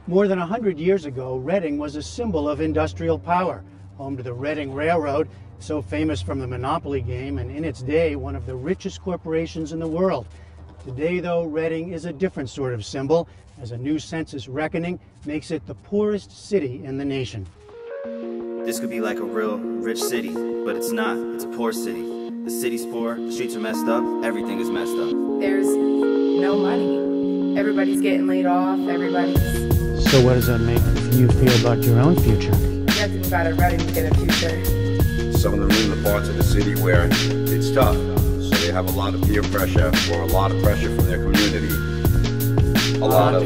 More than 100 years ago, Reading was a symbol of industrial power, home to the Reading Railroad, so famous from the Monopoly game, and in its day, one of the richest corporations in the world. Today, though, Reading is a different sort of symbol, as a new census reckoning makes it the poorest city in the nation. This could be like a real rich city, but it's not. It's a poor city. The city's poor, the streets are messed up, everything is messed up. There's no money. Everybody's getting laid off, everybody's... So what does that make you feel about your own future? You have to move out of Reading to get a future. Some of the rural parts of the city where it's tough, so they have a lot of peer pressure or a lot of pressure from their community. A lot of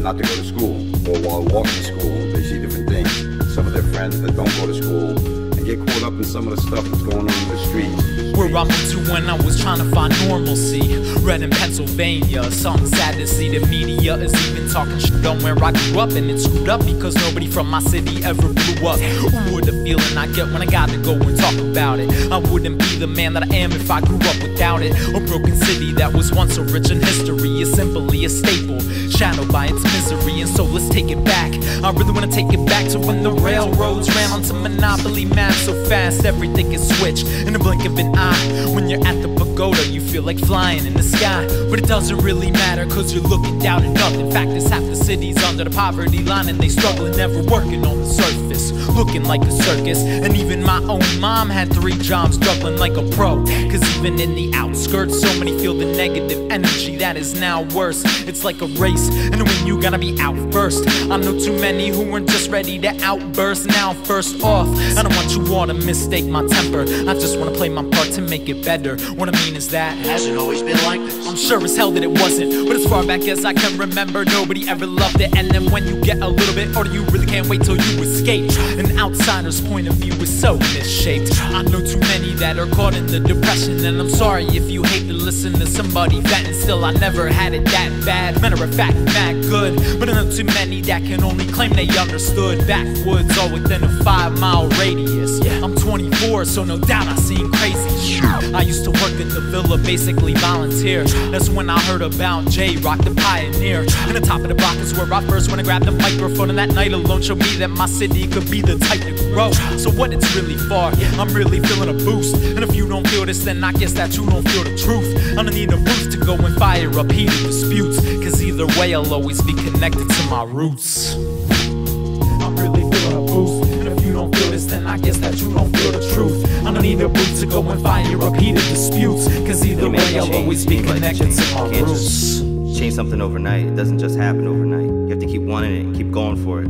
not to go to school, or while walking to school, they see different things. Some of their friends that don't go to school and get caught up in some of the stuff that's going on in the streets. Where I moved to when I was trying to find normalcy. Reading, Pennsylvania, something sad to see. The media is even talking shit on where I grew up, and it's screwed up because nobody from my city ever blew up. Who would the feeling I get when I got to go and talk about it? I wouldn't be the man that I am if I grew up without it. A broken city that was once so rich in history is simply a staple, shadowed by its misery, and so let's take it back. I really want to take it back to when the railroads ran onto Monopoly maps so fast everything is switched in the blink of an eye. When you're at the pagoda, you feel like flying in the sky, but it doesn't really matter cause you're looking down at nothing. In fact, it's half the city's under the poverty line, and they struggling, never working on the surface, looking like a circus. And even my own mom had 3 jobs, struggling like a pro, cause even in the outskirts, so many feel the negative energy that is now worse. It's like a race, and when you gotta be out first. I know too many who weren't just ready to outburst. Now first off, I don't want you all to mistake my temper, I just wanna play my part to make it better. What I mean is that It hasn't always been like this. I'm sure as hell that it wasn't, but as far back as I can remember, nobody ever loved it. And then when you get a little bit older, you really can't wait till you escape. An outsider's point of view is so misshaped. I know too many that are caught in the depression, and I'm sorry if you hate to listen to somebody venting. Still, I never had it that bad, matter of fact, that good. But I know too many that can only claim they understood. Backwoods, all within a 5-mile radius. I'm 24, so no doubt I seen crazy shit. I used to work at the villa, basically volunteer. That's when I heard about J-Rock, the pioneer. And the top of the block is where I first went to grab the microphone, and that night alone showed me that my city could be the type to grow. So what it's really for, I'm really feeling a boost. And if you don't feel this, then I guess that you don't feel the truth. I'm gonna need a boost to go and fire up heated disputes, cause either way I'll always be connected to my roots. I'm really feeling a boost, and if you don't feel this, then I guess that you don't feel the truth. I'm gonna need a boost to go and fire up heated disputes, cause either way I'll always be connected to my roots. Change something overnight. It doesn't just happen overnight. You have to keep wanting it and keep going for it.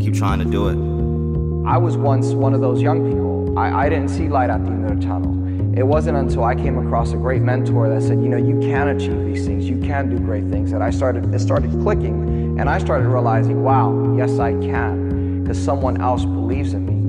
Keep trying to do it. I was once one of those young people. I didn't see light at the end of the tunnel. It wasn't until I came across a great mentor that said, you know, you can achieve these things, you can do great things, that it started clicking, and I started realizing, wow, yes I can, because someone else believes in me.